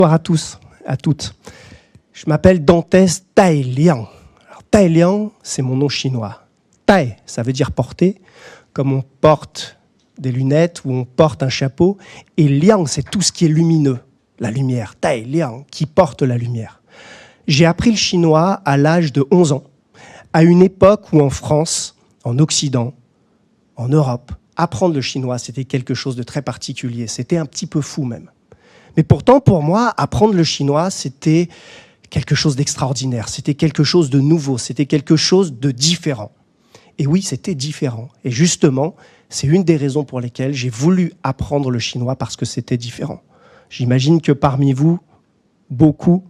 Bonjour à tous, à toutes. Je m'appelle Dantès Tai Liang. Alors, Tai Liang, c'est mon nom chinois. Tai, ça veut dire porter, comme on porte des lunettes ou on porte un chapeau. Et Liang, c'est tout ce qui est lumineux, la lumière. Tai Liang, qui porte la lumière. J'ai appris le chinois à l'âge de 11 ans, à une époque où en France, en Occident, en Europe, apprendre le chinois, c'était quelque chose de très particulier. C'était un petit peu fou même. Mais pourtant, pour moi, apprendre le chinois, c'était quelque chose d'extraordinaire. C'était quelque chose de nouveau. C'était quelque chose de différent. Et oui, c'était différent. Et justement, c'est une des raisons pour lesquelles j'ai voulu apprendre le chinois, parce que c'était différent. J'imagine que parmi vous, beaucoup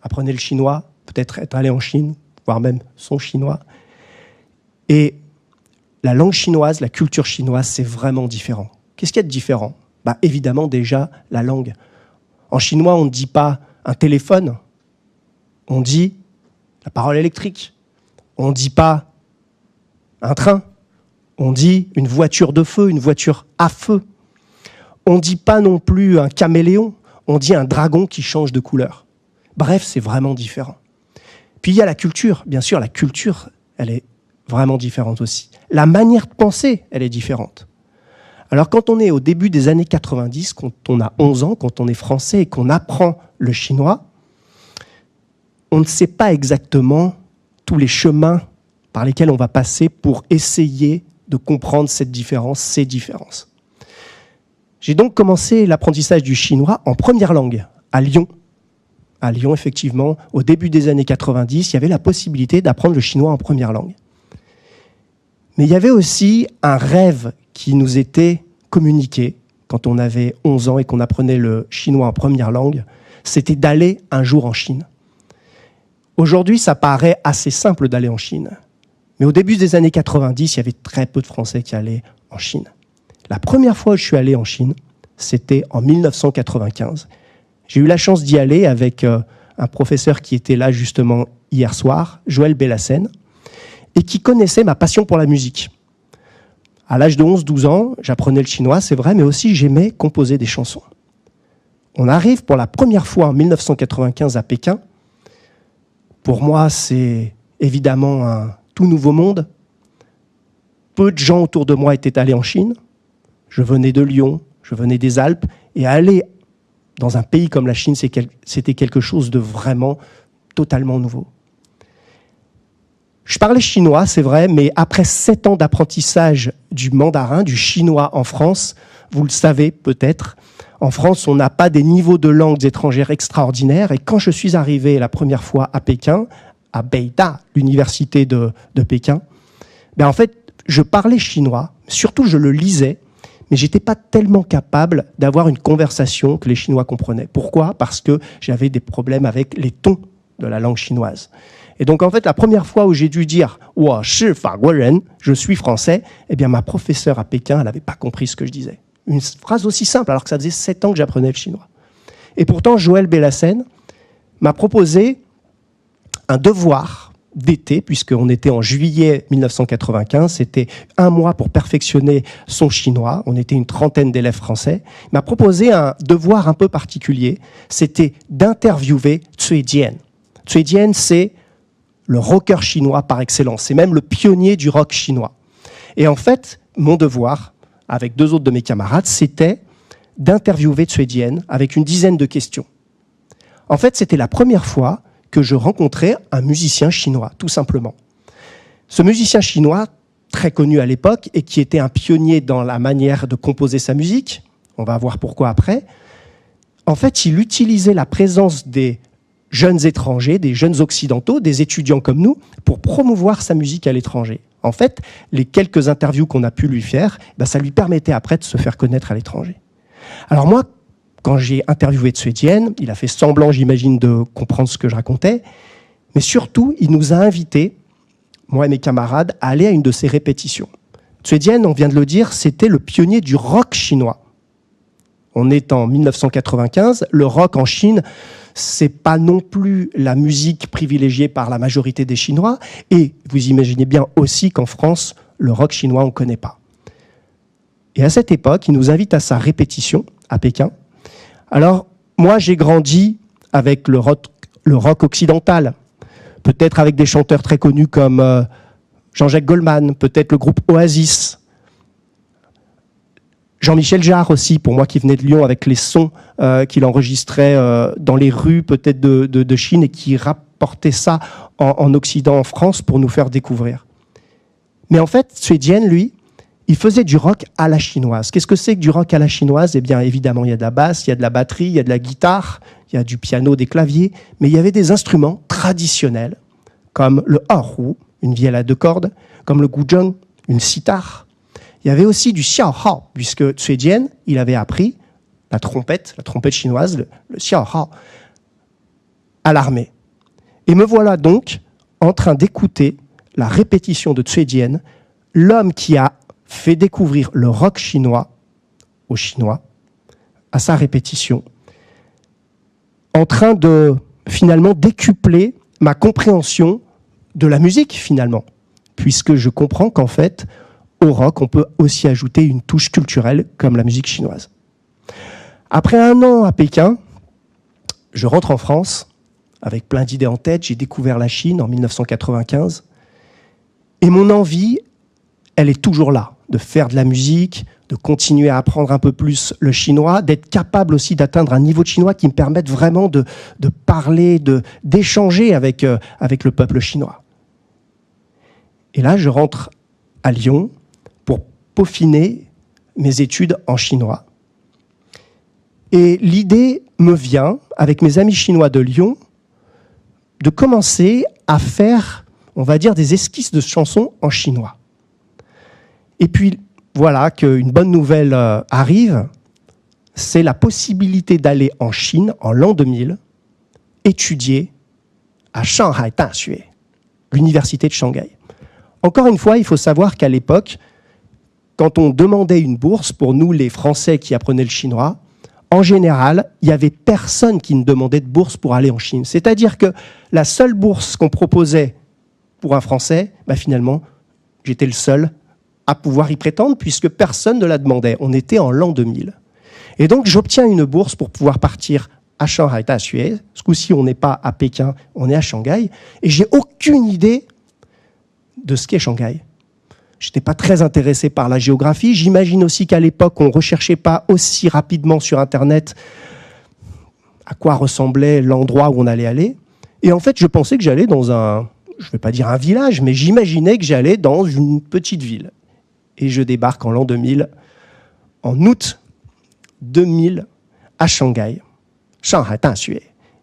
apprenaient le chinois, peut-être être allés en Chine, voire même sont chinois. Et la langue chinoise, la culture chinoise, c'est vraiment différent. Qu'est-ce qu'il y a de différent ? Évidemment, déjà, la langue. En chinois, on ne dit pas un téléphone, on dit la parole électrique. On ne dit pas un train, on dit une voiture de feu, une voiture à feu. On ne dit pas non plus un caméléon, on dit un dragon qui change de couleur. Bref, c'est vraiment différent. Puis il y a la culture. Bien sûr, la culture, elle est vraiment différente aussi. La manière de penser, elle est différente. Alors quand on est au début des années 90, quand on a 11 ans, quand on est français et qu'on apprend le chinois, on ne sait pas exactement tous les chemins par lesquels on va passer pour essayer de comprendre cette différence, ces différences. J'ai donc commencé l'apprentissage du chinois en première langue, à Lyon. À Lyon, effectivement, au début des années 90, il y avait la possibilité d'apprendre le chinois en première langue. Mais il y avait aussi un rêve qui nous était communiqué quand on avait 11 ans et qu'on apprenait le chinois en première langue, c'était d'aller un jour en Chine. Aujourd'hui, ça paraît assez simple d'aller en Chine. Mais au début des années 90, il y avait très peu de Français qui allaient en Chine. La première fois que je suis allé en Chine, c'était en 1995. J'ai eu la chance d'y aller avec un professeur qui était là justement hier soir, Joël Bellassène, et qui connaissait ma passion pour la musique. À l'âge de 11-12 ans, j'apprenais le chinois, c'est vrai, mais aussi j'aimais composer des chansons. On arrive pour la première fois en 1995 à Pékin. Pour moi, c'est évidemment un tout nouveau monde. Peu de gens autour de moi étaient allés en Chine. Je venais de Lyon, je venais des Alpes, et aller dans un pays comme la Chine, c'était quelque chose de vraiment totalement nouveau. Je parlais chinois, c'est vrai, mais après 7 ans d'apprentissage du mandarin, du chinois en France, vous le savez peut-être, en France, on n'a pas des niveaux de langues étrangères extraordinaires. Et quand je suis arrivé la première fois à Pékin, à Beida, l'université de Pékin, en fait, je parlais chinois, surtout je le lisais, mais je n'étais pas tellement capable d'avoir une conversation que les Chinois comprenaient. Pourquoi ? Parce que j'avais des problèmes avec les tons de la langue chinoise. Et donc, en fait, la première fois où j'ai dû dire « Wo shi faguoren », je suis français, ma professeure à Pékin, elle n'avait pas compris ce que je disais. Une phrase aussi simple, alors que ça faisait 7 ans que j'apprenais le chinois. Et pourtant, Joël Bellassène m'a proposé un devoir d'été, puisqu'on était en juillet 1995, c'était 1 mois pour perfectionner son chinois, on était une trentaine d'élèves français. Il m'a proposé un devoir un peu particulier, c'était d'interviewer Cui Jian. Cui Jian, c'est le rocker chinois par excellence. C'est même le pionnier du rock chinois. Et en fait, mon devoir, avec 2 autres de mes camarades, c'était d'interviewer Cui Jian avec une dizaine de questions. En fait, c'était la première fois que je rencontrais un musicien chinois, tout simplement. Ce musicien chinois, très connu à l'époque, et qui était un pionnier dans la manière de composer sa musique, on va voir pourquoi après, en fait, il utilisait la présence des jeunes étrangers, des jeunes occidentaux, des étudiants comme nous, pour promouvoir sa musique à l'étranger. En fait, les quelques interviews qu'on a pu lui faire, ça lui permettait après de se faire connaître à l'étranger. Alors moi, quand j'ai interviewé Cui Jian, il a fait semblant, j'imagine, de comprendre ce que je racontais, mais surtout, il nous a invités, moi et mes camarades, à aller à une de ses répétitions. Cui Jian, on vient de le dire, c'était le pionnier du rock chinois. On est en 1995, le rock en Chine, c'est pas non plus la musique privilégiée par la majorité des Chinois, et vous imaginez bien aussi qu'en France, le rock chinois, on ne connaît pas. Et à cette époque, il nous invite à sa répétition à Pékin. Alors, moi, j'ai grandi avec le rock occidental, peut-être avec des chanteurs très connus comme Jean-Jacques Goldman, peut-être le groupe Oasis, Jean-Michel Jarre aussi, pour moi qui venait de Lyon avec les sons qu'il enregistrait dans les rues peut-être de Chine et qui rapportait ça en Occident, en France, pour nous faire découvrir. Mais en fait, Suedienne, lui, il faisait du rock à la chinoise. Qu'est-ce que c'est que du rock à la chinoise? Eh bien, évidemment, il y a de la basse, il y a de la batterie, il y a de la guitare, il y a du piano, des claviers, mais il y avait des instruments traditionnels, comme le erhu, une vielle à 2 cordes, comme le guzheng, une sitar. Il y avait aussi du xiaohao, puisque Suedienne, il avait appris la trompette chinoise, le xiaohao, à l'armée. Et me voilà donc en train d'écouter la répétition de Suedienne, l'homme qui a fait découvrir le rock chinois aux Chinois, à sa répétition, en train de finalement décupler ma compréhension de la musique finalement, puisque je comprends qu'en fait, au rock, on peut aussi ajouter une touche culturelle comme la musique chinoise. Après 1 an à Pékin, je rentre en France avec plein d'idées en tête. J'ai découvert la Chine en 1995 et mon envie, elle est toujours là, de faire de la musique, de continuer à apprendre un peu plus le chinois, d'être capable aussi d'atteindre un niveau de chinois qui me permette vraiment de parler, d'échanger avec le peuple chinois. Et là, je rentre à Lyon pour peaufiner mes études en chinois. Et l'idée me vient, avec mes amis chinois de Lyon, de commencer à faire, on va dire, des esquisses de chansons en chinois. Et puis, voilà qu'une bonne nouvelle arrive, c'est la possibilité d'aller en Chine, en l'an 2000, étudier à Shanghai Daxue, l'université de Shanghai. Encore une fois, il faut savoir qu'à l'époque, quand on demandait une bourse, pour nous, les Français qui apprenaient le chinois, en général, il n'y avait personne qui ne demandait de bourse pour aller en Chine. C'est-à-dire que la seule bourse qu'on proposait pour un Français, finalement, j'étais le seul à pouvoir y prétendre, puisque personne ne la demandait. On était en l'an 2000. Et donc, j'obtiens une bourse pour pouvoir partir à Shanghai Daxue. Ce coup-ci, on n'est pas à Pékin, on est à Shanghai. Et j'ai aucune idée de ce qu'est Shanghai. Je n'étais pas très intéressé par la géographie. J'imagine aussi qu'à l'époque, on ne recherchait pas aussi rapidement sur Internet à quoi ressemblait l'endroit où on allait aller. Et en fait, je pensais que j'allais dans je ne vais pas dire un village, mais j'imaginais que j'allais dans une petite ville. Et je débarque en l'an 2000, en août 2000, à Shanghai, Shanghai Daxue.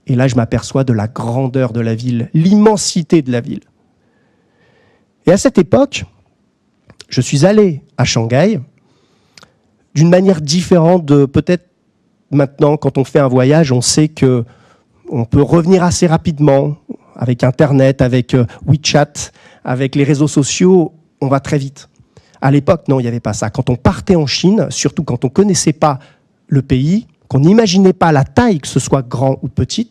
Et là, je m'aperçois de la grandeur de la ville, l'immensité de la ville. Et à cette époque, je suis allé à Shanghai d'une manière différente de peut-être maintenant, quand on fait un voyage, on sait qu'on peut revenir assez rapidement avec Internet, avec WeChat, avec les réseaux sociaux, on va très vite. À l'époque, non, il n'y avait pas ça. Quand on partait en Chine, surtout quand on ne connaissait pas le pays, qu'on n'imaginait pas la taille, que ce soit grand ou petit,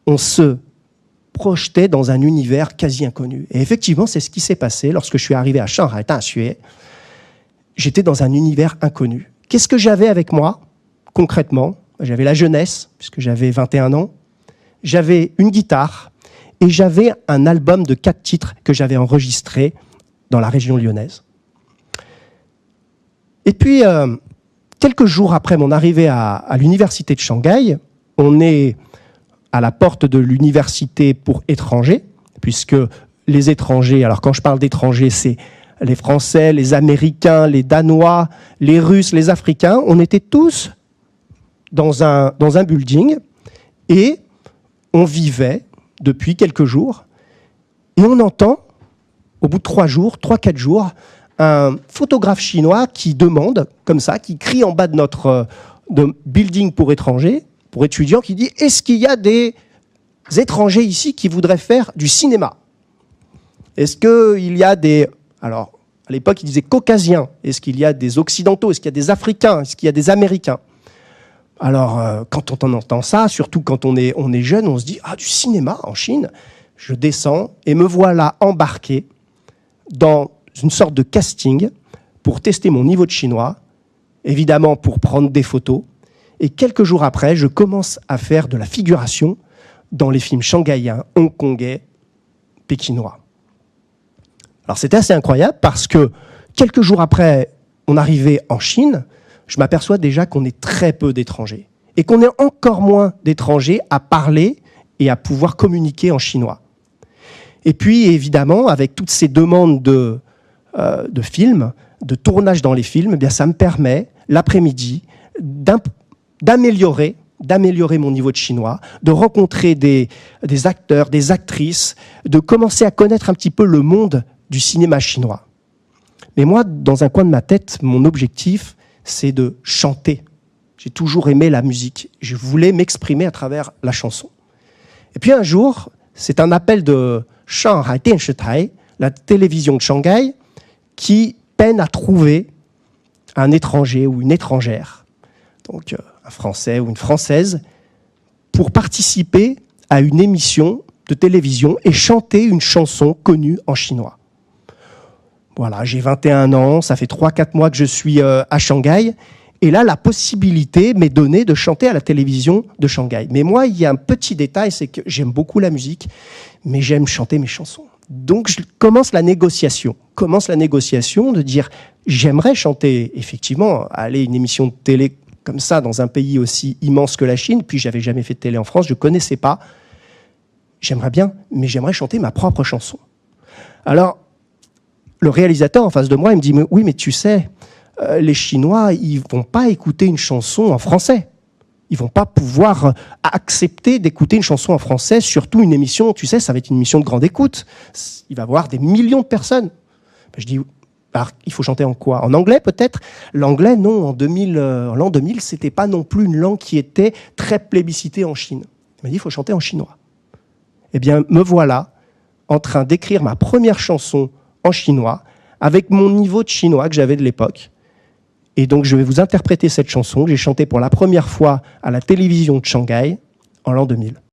on se projetait dans un univers quasi inconnu. Et effectivement, c'est ce qui s'est passé lorsque je suis arrivé à Shanghai Daxue. J'étais dans un univers inconnu. Qu'est-ce que j'avais avec moi, concrètement? J'avais la jeunesse, puisque j'avais 21 ans. J'avais une guitare et j'avais un album de 4 titres que j'avais enregistré dans la région lyonnaise. Et puis, quelques jours après mon arrivée à l'université de Shanghai, on est à la porte de l'université pour étrangers, puisque les étrangers, alors quand je parle d'étrangers, c'est les Français, les Américains, les Danois, les Russes, les Africains, on était tous dans un building et on vivait depuis quelques jours et on entend, au bout de 3-4 jours, un photographe chinois qui demande, comme ça, qui crie en bas de notre building pour étrangers, pour étudiants, qui dit « Est-ce qu'il y a des étrangers ici qui voudraient faire du cinéma ? Est-ce qu'il y a des... » Alors, à l'époque, il disait « Caucasiens. Est-ce qu'il y a des Occidentaux? Est-ce qu'il y a des Africains? Est-ce qu'il y a des Américains ?» Alors, quand on entend ça, surtout quand on est jeune, on se dit « Ah, du cinéma en Chine ?» Je descends et me voilà embarqué dans une sorte de casting pour tester mon niveau de chinois, évidemment pour prendre des photos, Et quelques jours après, je commence à faire de la figuration dans les films shanghaïens, hongkongais, pékinois. Alors c'était assez incroyable parce que quelques jours après, on arrivait en Chine, je m'aperçois déjà qu'on est très peu d'étrangers et qu'on est encore moins d'étrangers à parler et à pouvoir communiquer en chinois. Et puis évidemment, avec toutes ces demandes de films, de tournage dans les films, eh bien, ça me permet l'après-midi d'améliorer mon niveau de chinois, de rencontrer des acteurs, des actrices, de commencer à connaître un petit peu le monde du cinéma chinois. Mais moi, dans un coin de ma tête, mon objectif, c'est de chanter. J'ai toujours aimé la musique. Je voulais m'exprimer à travers la chanson. Et puis un jour, c'est un appel de Shanghai Dianshitai, la télévision de Shanghai, qui peine à trouver un étranger ou une étrangère, donc un Français ou une Française, pour participer à une émission de télévision et chanter une chanson connue en chinois. Voilà, j'ai 21 ans, ça fait 3-4 mois que je suis à Shanghai, et là, la possibilité m'est donnée de chanter à la télévision de Shanghai. Mais moi, il y a un petit détail, c'est que j'aime beaucoup la musique, mais j'aime chanter mes chansons. Donc, je commence la négociation de dire, j'aimerais chanter, effectivement, aller à une émission de télé comme ça, dans un pays aussi immense que la Chine, puis j'avais jamais fait de télé en France, je ne connaissais pas. J'aimerais bien, mais j'aimerais chanter ma propre chanson. Alors, le réalisateur en face de moi, il me dit, oui, mais tu sais, les Chinois, ils vont pas écouter une chanson en français. Ils vont pas pouvoir accepter d'écouter une chanson en français, surtout une émission, tu sais, ça va être une émission de grande écoute. Il va y avoir des millions de personnes. Je dis, alors, il faut chanter en quoi? En anglais, peut-être? L'anglais, non. L'an 2000, c'était pas non plus une langue qui était très plébiscitée en Chine. Il m'a dit, il faut chanter en chinois. Eh bien, me voilà en train d'écrire ma première chanson en chinois, avec mon niveau de chinois que j'avais de l'époque. Et donc, je vais vous interpréter cette chanson que j'ai chantée pour la première fois à la télévision de Shanghai en l'an 2000.